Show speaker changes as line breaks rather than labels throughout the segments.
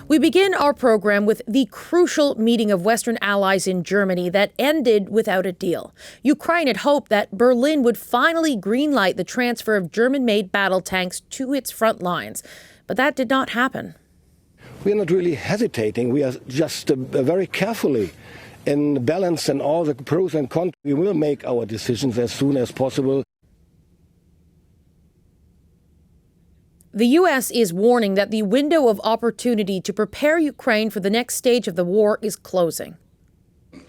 We begin our program with the crucial meeting of Western allies in Germany that ended without a deal. Ukraine had hoped that Berlin would finally greenlight the transfer of German-made battle tanks to its front lines, but that did not happen.
We are not really hesitating. We are just very carefully in balance and all the pros and cons. We will make our decisions as soon as possible.
The U.S. is warning that the window of opportunity to prepare Ukraine for the next stage of the war is closing.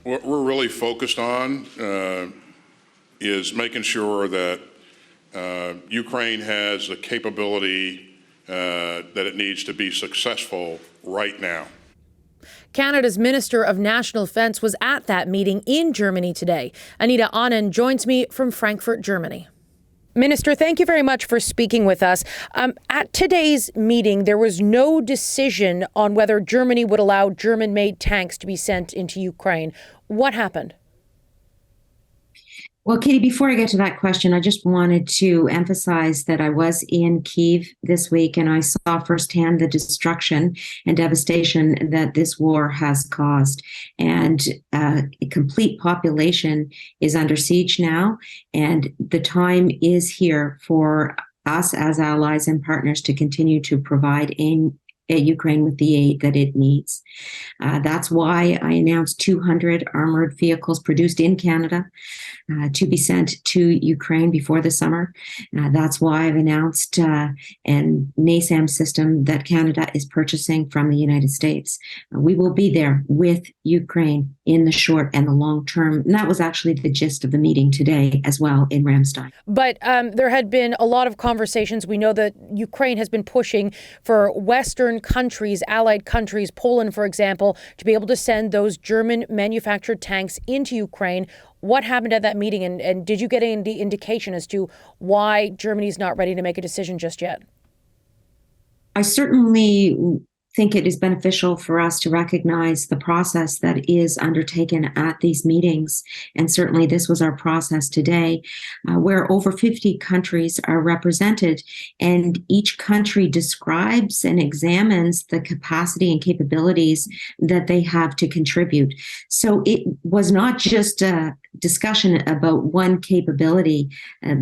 What we're really focused on is making sure that Ukraine has the capability that it needs to be successful right now.
Canada's Minister of National Defence was at that meeting in Germany today. Anita, Anand joins me from Frankfurt, Germany. Minister, thank you very much for speaking with us. At today's meeting, there was no decision on whether Germany would allow German-made tanks to be sent into Ukraine. What happened?
Well, Katie, before I get to that question, I just wanted to emphasize that I was in Kyiv this week and I saw firsthand the destruction and devastation that this war has caused. And a complete population is under siege now, and the time is here for us as allies and partners to continue to provide Ukraine with the aid that it needs. That's why I announced 200 armored vehicles produced in Canada to be sent to Ukraine before the summer. That's why I've announced an NASAM system that Canada is purchasing from the United States. We will be there with Ukraine in the short and the long term. And that was actually the gist of the meeting today as well in Ramstein.
But there had been a lot of conversations. We know that Ukraine has been pushing for Western countries, allied countries, Poland, for example, to be able to send those German-manufactured tanks into Ukraine. What happened at that meeting, and did you get any indication as to why Germany is not ready to make a decision just yet?
I certainly think it is beneficial for us to recognize the process that is undertaken at these meetings. And certainly this was our process today, where over 50 countries are represented, and each country describes and examines the capacity and capabilities that they have to contribute. So it was not just a discussion about one capability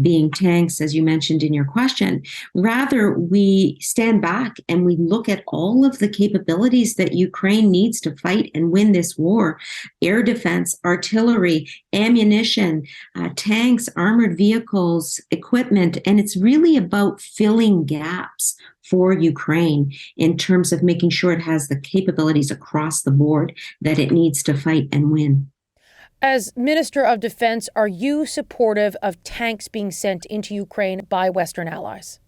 being tanks, as you mentioned in your question. Rather, we stand back and we look at all of the capabilities that Ukraine needs to fight and win this war: air defense, artillery, ammunition, tanks, armored vehicles, equipment. And it's really about filling gaps for Ukraine in terms of making sure it has the capabilities across the board that it needs to fight and win.
As Minister of Defense, are you supportive of tanks being sent into Ukraine by Western allies?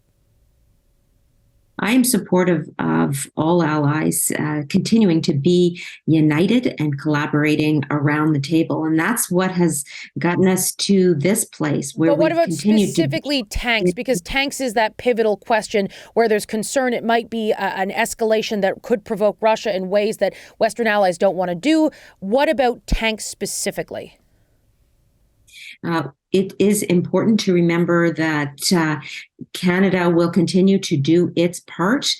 I am supportive of all allies continuing to be united and collaborating around the table. And that's what has gotten us to this place where. But
what about specifically tanks? Because tanks is that pivotal question where there's concern it might be an escalation that could provoke Russia in ways that Western allies don't want to do. What about tanks specifically?
It is important to remember that Canada will continue to do its part,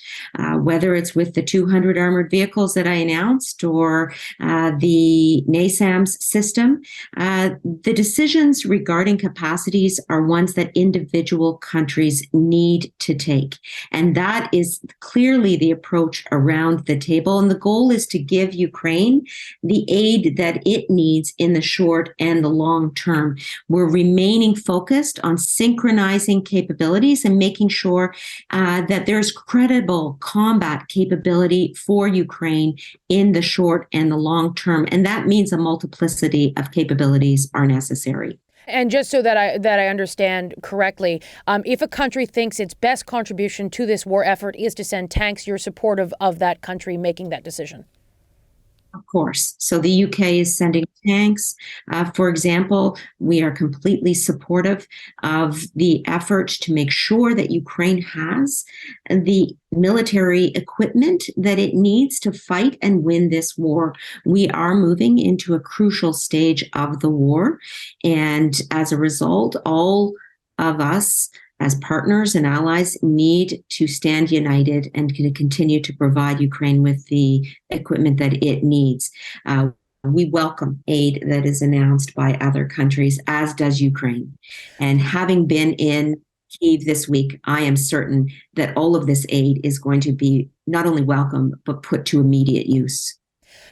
whether it's with the 200 armored vehicles that I announced or the NASAMS system. The decisions regarding capacities are ones that individual countries need to take. And that is clearly the approach around the table. And the goal is to give Ukraine the aid that it needs in the short and the long term. We're remaining focused on synchronizing capabilities and making sure that there's credible combat capability for Ukraine in the short and the long term. And that means a multiplicity of capabilities are necessary.
And just so that I understand correctly, if a country thinks its best contribution to this war effort is to send tanks, you're supportive of that country making that decision?
Of course. So the UK is sending tanks. For example, we are completely supportive of the effort to make sure that Ukraine has the military equipment that it needs to fight and win this war. We are moving into a crucial stage of the war. And as a result, all of us as partners and allies, need to stand united and to continue to provide Ukraine with the equipment that it needs. We welcome aid that is announced by other countries, as does Ukraine. And having been in Kyiv this week, I am certain that all of this aid is going to be not only welcome, but put to immediate use.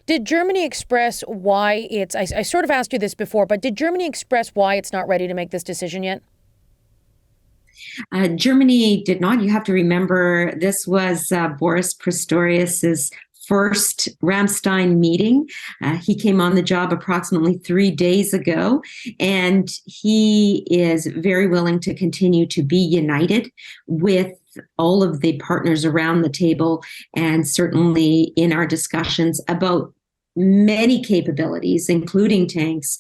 Did Germany express why it's, I sort of asked you this before, but did Germany express why it's not ready to make this decision yet?
Germany did not. You have to remember this was Boris Pistorius's first Ramstein meeting. He came on the job approximately 3 days ago, and he is very willing to continue to be united with all of the partners around the table, and certainly in our discussions about many capabilities, including tanks.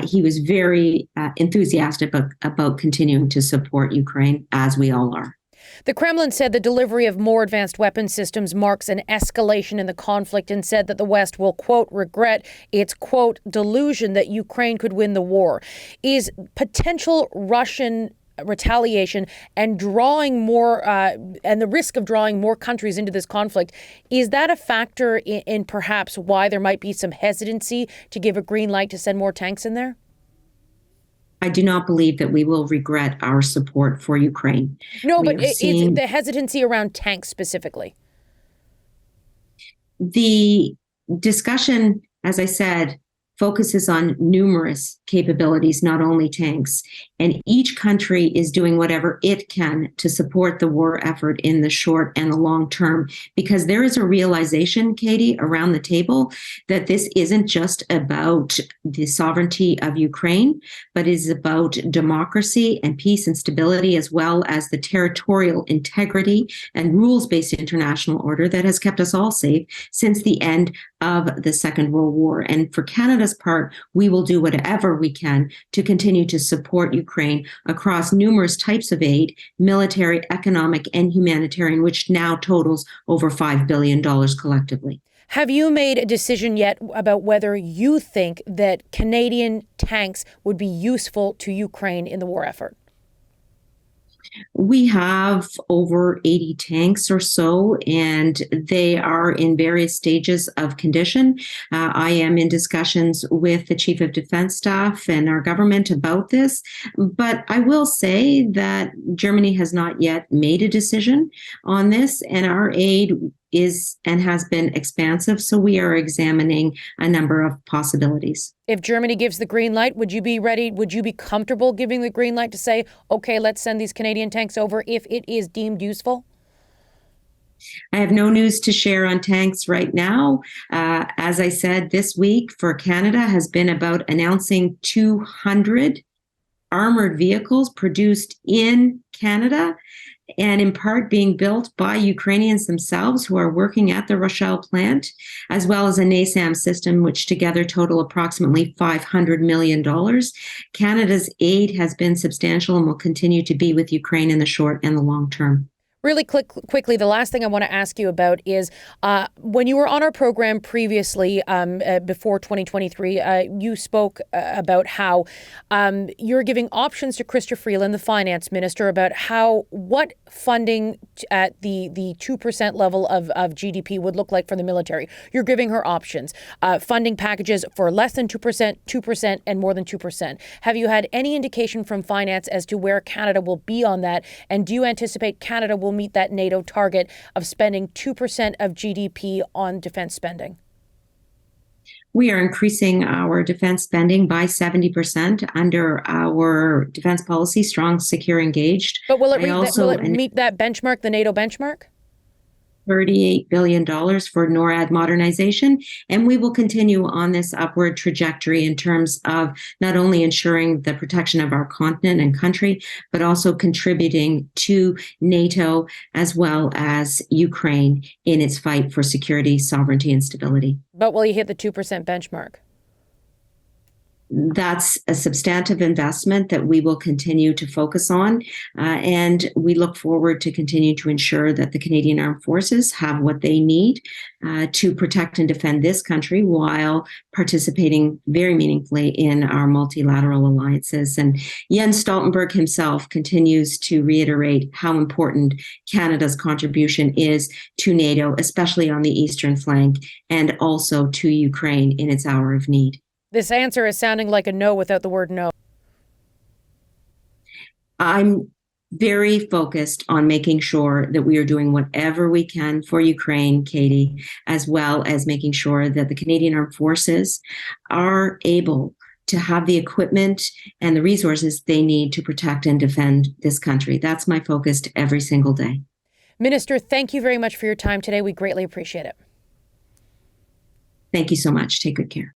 He was very enthusiastic about continuing to support Ukraine, as we all are.
The Kremlin said the delivery of more advanced weapon systems marks an escalation in the conflict and said that the West will, quote, regret its, quote, delusion that Ukraine could win the war. Is potential Russian retaliation and drawing more and the risk of drawing more countries into this conflict, is that a factor in perhaps why there might be some hesitancy to give a green light to send more tanks in there?
I do not believe that we will regret our support for Ukraine.
No, but it's the hesitancy around tanks specifically.
The discussion, as I said, focuses on numerous capabilities, not only tanks. And each country is doing whatever it can to support the war effort in the short and the long term, because there is a realization, Katie, around the table that this isn't just about the sovereignty of Ukraine, but is about democracy and peace and stability, as well as the territorial integrity and rules-based international order that has kept us all safe since the end of the Second World War. And for Canada's part, we will do whatever we can to continue to support Ukraine across numerous types of aid, military, economic, and humanitarian, which now totals over $5 billion collectively.
Have you made a decision yet about whether you think that Canadian tanks would be useful to Ukraine in the war effort?
We have over 80 tanks or so, and they are in various stages of condition. I am in discussions with the Chief of Defense Staff and our government about this, but I will say that Germany has not yet made a decision on this, and our aid is and has been expansive, so we are examining a number of possibilities.
If Germany gives the green light, would you be ready? Would you be comfortable giving the green light to say, okay, let's send these Canadian tanks over if it is deemed useful?
I have no news to share on tanks right now. As I said, this week for Canada has been about announcing 200 armored vehicles produced in Canada, and in part being built by Ukrainians themselves who are working at the Rochelle plant, as well as a NASAM system, which together total approximately $500 million. Canada's aid has been substantial and will continue to be with Ukraine in the short and the long term.
Really quickly, the last thing I want to ask you about is when you were on our program previously, before 2023, you spoke about how you're giving options to Chrystia Freeland, the finance minister, about what funding at the 2% level of GDP would look like for the military. You're giving her options, funding packages for less than 2%, 2%, and more than 2%. Have you had any indication from finance as to where Canada will be on that? And do you anticipate Canada will meet that NATO target of spending 2% of GDP on defense spending?
We are increasing our defense spending by 70% under our defense policy, strong, secure, engaged.
But will it meet that benchmark, the NATO benchmark?
$38 billion for NORAD modernization. And we will continue on this upward trajectory in terms of not only ensuring the protection of our continent and country, but also contributing to NATO as well as Ukraine in its fight for security, sovereignty, and stability.
But will you hit the 2% benchmark?
That's a substantive investment that we will continue to focus on. And we look forward to continue to ensure that the Canadian Armed Forces have what they need to protect and defend this country while participating very meaningfully in our multilateral alliances. And Jens Stoltenberg himself continues to reiterate how important Canada's contribution is to NATO, especially on the eastern flank, and also to Ukraine in its hour of need.
This answer is sounding like a no without the word no.
I'm very focused on making sure that we are doing whatever we can for Ukraine, Katie, as well as making sure that the Canadian Armed Forces are able to have the equipment and the resources they need to protect and defend this country. That's my focus every single day.
Minister, thank you very much for your time today. We greatly appreciate it.
Thank you so much. Take good care.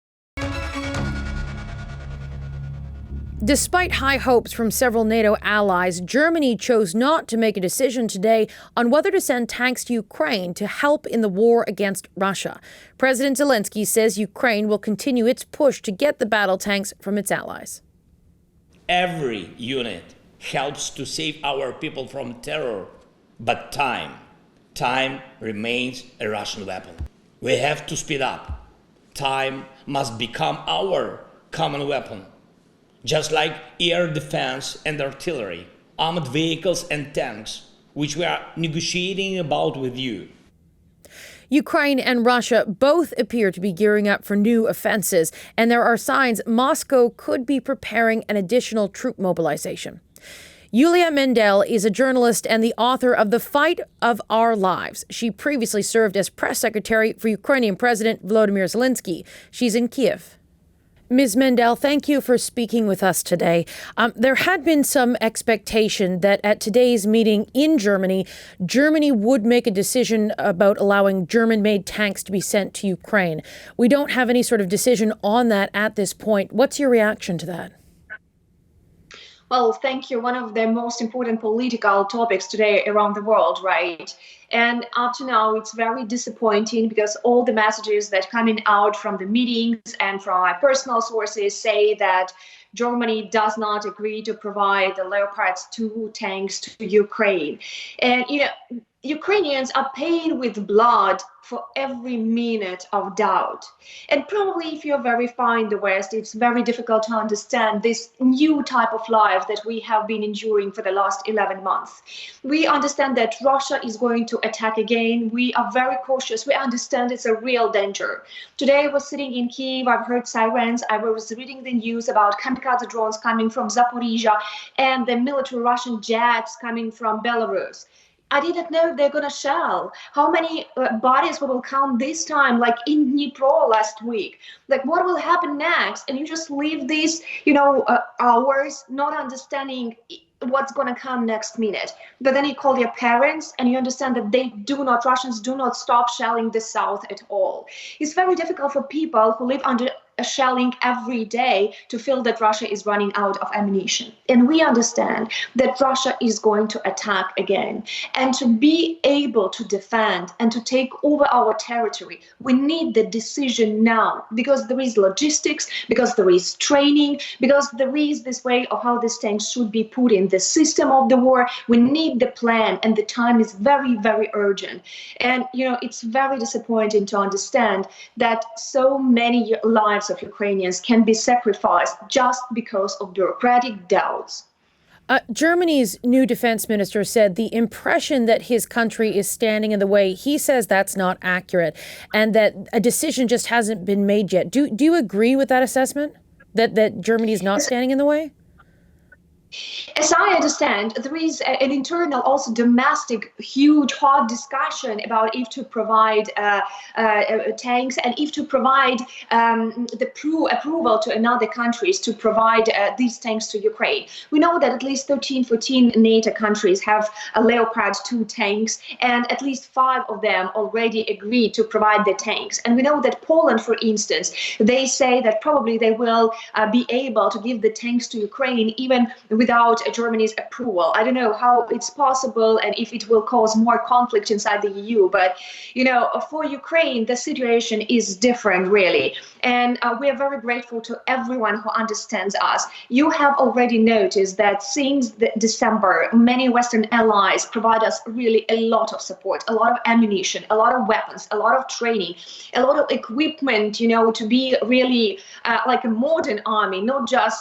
Despite high hopes from several NATO allies, Germany chose not to make a decision today on whether to send tanks to Ukraine to help in the war against Russia. President Zelenskyy says Ukraine will continue its push to get the battle tanks from its allies.
Every unit helps to save our people from terror, but time remains a Russian weapon. We have to speed up. Time must become our common weapon. Just like air defense and artillery, armored vehicles and tanks, which we are negotiating about with you.
Ukraine and Russia both appear to be gearing up for new offenses, and there are signs Moscow could be preparing an additional troop mobilization. Iuliia Mendel is a journalist and the author of The Fight of Our Lives. She previously served as press secretary for Ukrainian President Volodymyr Zelenskyy. She's in Kiev. Ms. Mendel, thank you for speaking with us today. There had been some expectation that at today's meeting in Germany, Germany would make a decision about allowing German-made tanks to be sent to Ukraine. We don't have any sort of decision on that at this point. What's your reaction to that?
Well, thank you. One of the most important political topics today around the world, right? And up to now, it's very disappointing because all the messages that coming out from the meetings and from my personal sources say that Germany does not agree to provide the Leopard 2 tanks to Ukraine. And, Ukrainians are paying with blood for every minute of doubt. And probably if you're verifying the West, it's very difficult to understand this new type of life that we have been enduring for the last 11 months. We understand that Russia is going to attack again. We are very cautious. We understand it's a real danger. Today I was sitting in Kyiv. I've heard sirens. I was reading the news about kamikaze drones coming from Zaporizhia and the military Russian jets coming from Belarus. I didn't know they're going to shell. How many bodies we will count this time, like in Dnipro last week? Like, what will happen next? And you just leave these, hours not understanding what's going to come next minute. But then you call your parents and you understand that Russians do not stop shelling the south at all. It's very difficult for people who live under a shelling every day to feel that Russia is running out of ammunition. And we understand that Russia is going to attack again. And to be able to defend and to take over our territory, we need the decision now, because there is logistics, because there is training, because there is this way of how these tanks should be put in the system of the war. We need the plan, and the time is very, very urgent. And, it's very disappointing to understand that so many lives of Ukrainians can be sacrificed just because of bureaucratic doubts.
Germany's new defense minister said the impression that his country is standing in the way, he says that's not accurate and that a decision just hasn't been made yet. Do you agree with that assessment, that Germany is not standing in the way?
As I understand, there is an internal, also domestic, huge, hot discussion about if to provide tanks and if to provide the approval to another countries to provide these tanks to Ukraine. We know that at least 14 NATO countries have Leopard 2 tanks, and at least 5 of them already agreed to provide the tanks. And we know that Poland, for instance, they say that probably they will be able to give the tanks to Ukraine even with without Germany's approval. I don't know how it's possible and if it will cause more conflict inside the EU. But, for Ukraine, the situation is different, really. And we are very grateful to everyone who understands us. You have already noticed that since December, many Western allies provide us really a lot of support, a lot of ammunition, a lot of weapons, a lot of training, a lot of equipment, to be really like a modern army, not just,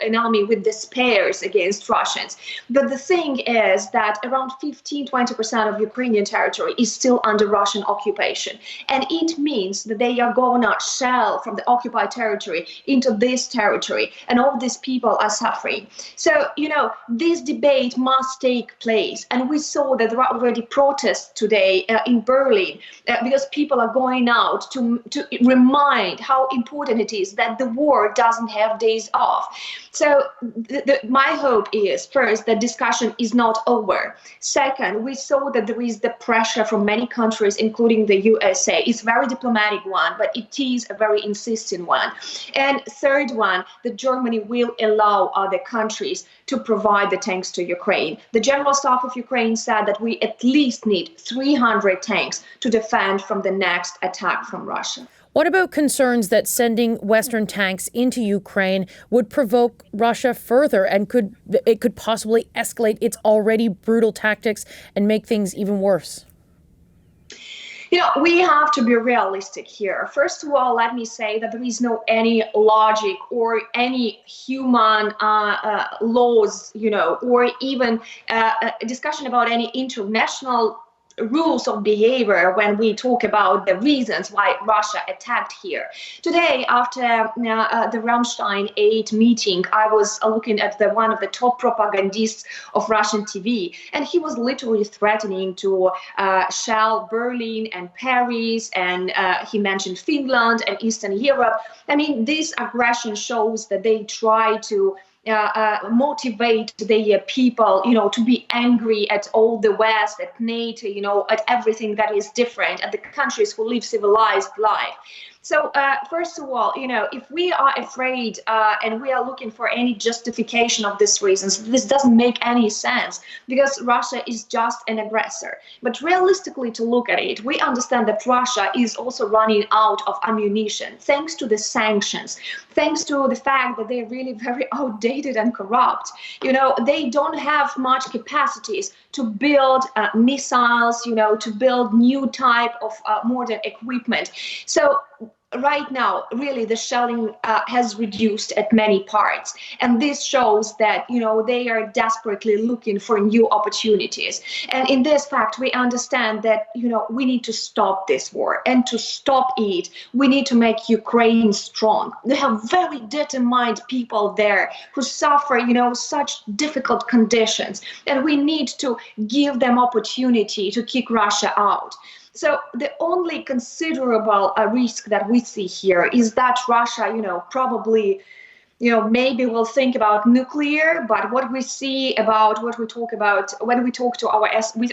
an army with the spares against Russians. But the thing is that around 15-20% of Ukrainian territory is still under Russian occupation. And it means that they are going to shell from the occupied territory into this territory. And all these people are suffering. So, this debate must take place. And we saw that there are already protests today in Berlin because people are going out to remind how important it is that the war doesn't have days off. So my hope is, first, that discussion is not over. Second, we saw that there is the pressure from many countries, including the USA. It's a very diplomatic one, but it is a very insistent one. And third one, that Germany will allow other countries to provide the tanks to Ukraine. The General Staff of Ukraine said that we at least need 300 tanks to defend from the next attack from Russia.
What about concerns that sending Western tanks into Ukraine would provoke Russia further and could possibly escalate its already brutal tactics and make things even worse?
We have to be realistic here. First of all, let me say that there is no any logic or any human laws, or even a discussion about any international rules of behavior when we talk about the reasons why Russia attacked here. Today, after the Ramstein 8 meeting, I was looking at one of the top propagandists of Russian TV, and he was literally threatening to shell Berlin and Paris, and he mentioned Finland and Eastern Europe. I mean, this aggression shows that they try to motivate the people, to be angry at all the West, at NATO, at everything that is different, at the countries who live civilized life. So first of all, if we are afraid and we are looking for any justification of these reasons, this doesn't make any sense because Russia is just an aggressor. But realistically, to look at it, we understand that Russia is also running out of ammunition thanks to the sanctions, thanks to the fact that they're really very outdated and corrupt. They don't have much capacities to build missiles, to build new type of modern equipment. So right now, really, the shelling has reduced at many parts. And this shows that, they are desperately looking for new opportunities. And in this fact, we understand that, we need to stop this war. And to stop it, we need to make Ukraine strong. They have very determined people there who suffer, such difficult conditions. And we need to give them opportunity to kick Russia out. So the only considerable risk that we see here is that Russia, probably, maybe will think about nuclear, but what we see about what we talk about when we talk to our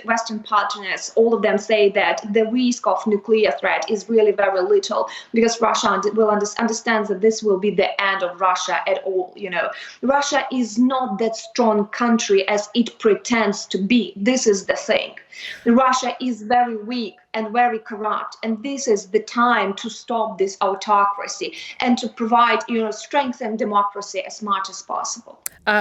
Western partners, all of them say that the risk of nuclear threat is really very little because Russia will understand that this will be the end of Russia at all. Russia is not that strong country as it pretends to be. This is the thing. Russia is very weak and very corrupt, and this is the time to stop this autocracy and to provide, strength and democracy as much as possible.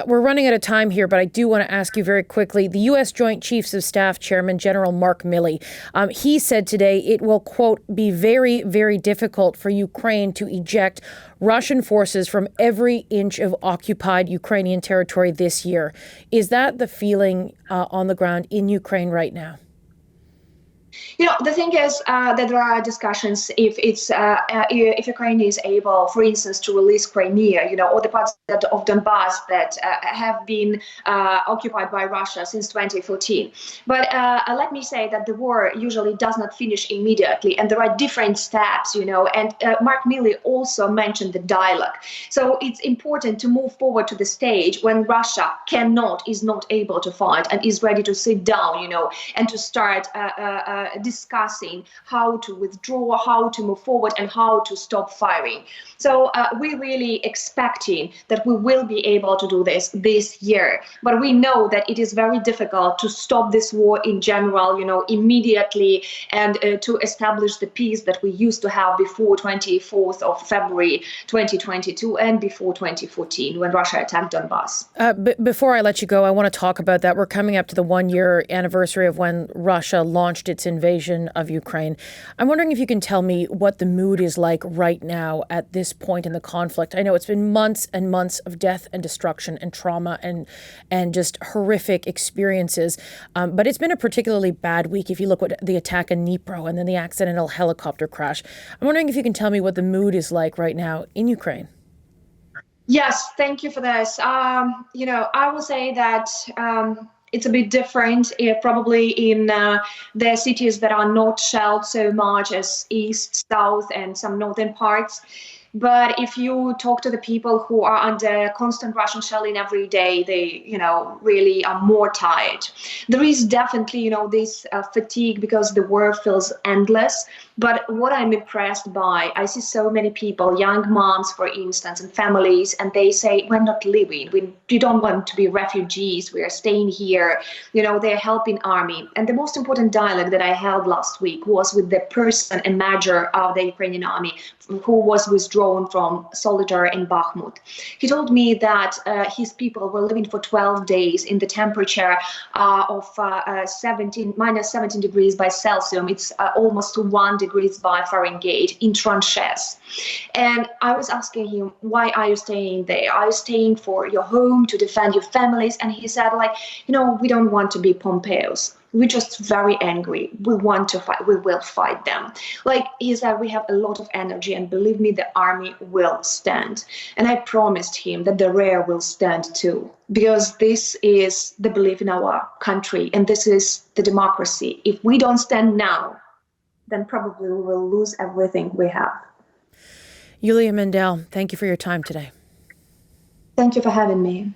We're running out of time here, but I do want to ask you very quickly. The U.S. Joint Chiefs of Staff Chairman General Mark Milley, he said today it will, quote, be very, very difficult for Ukraine to eject Russian forces from every inch of occupied Ukrainian territory this year. Is that the feeling on the ground in Ukraine right now?
The thing is that there are discussions if Ukraine is able, for instance, to release Crimea, or the parts of Donbass that have been occupied by Russia since 2014. But let me say that the war usually does not finish immediately, and there are different steps, and Mark Milley also mentioned the dialogue. So it's important to move forward to the stage when Russia is not able to fight and is ready to sit down, and to start discussing how to withdraw, how to move forward, and how to stop firing. So we're really expecting that we will be able to do this year. But we know that it is very difficult to stop this war in general, immediately, and to establish the peace that we used to have before 24th of February 2022 and before 2014 when Russia attacked Donbass.
Before I let you go, I want to talk about that. We're coming up to the 1-year anniversary of when Russia launched its invasion of Ukraine. I'm wondering if you can tell me what the mood is like right now at this point in the conflict. I know it's been months and months of death and destruction and trauma and just horrific experiences. But it's been a particularly bad week if you look at the attack in Dnipro and then the accidental helicopter crash. I'm wondering if you can tell me what the mood is like right now in Ukraine.
Yes, thank you for this. I will say that it's a bit different probably in the cities that are not shelled so much as east, south, and some northern parts. But if you talk to the people who are under constant Russian shelling every day, they, really are more tired. There is definitely, this fatigue because the war feels endless. But what I'm impressed by, I see so many people, young moms, for instance, and families, and they say, we're not leaving. We don't want to be refugees. We are staying here. They're helping army. And the most important dialogue that I held last week was with the person, a major of the Ukrainian army, who was withdrawn from Solidar in Bakhmut. He told me that his people were living for 12 days in the temperature of minus 17 degrees by Celsius. It's almost 1 degrees by Fahrenheit in tranches. And I was asking him, why are you staying there? Are you staying for your home, to defend your families? And he said, we don't want to be Pompeios. We're just very angry. We want to fight. We will fight them. He said, we have a lot of energy, and believe me, the army will stand. And I promised him that the rear will stand too, because this is the belief in our country, and this is the democracy. If we don't stand now, then probably we will lose everything we have.
Iuliia Mendel, thank you for your time today.
Thank you for having me.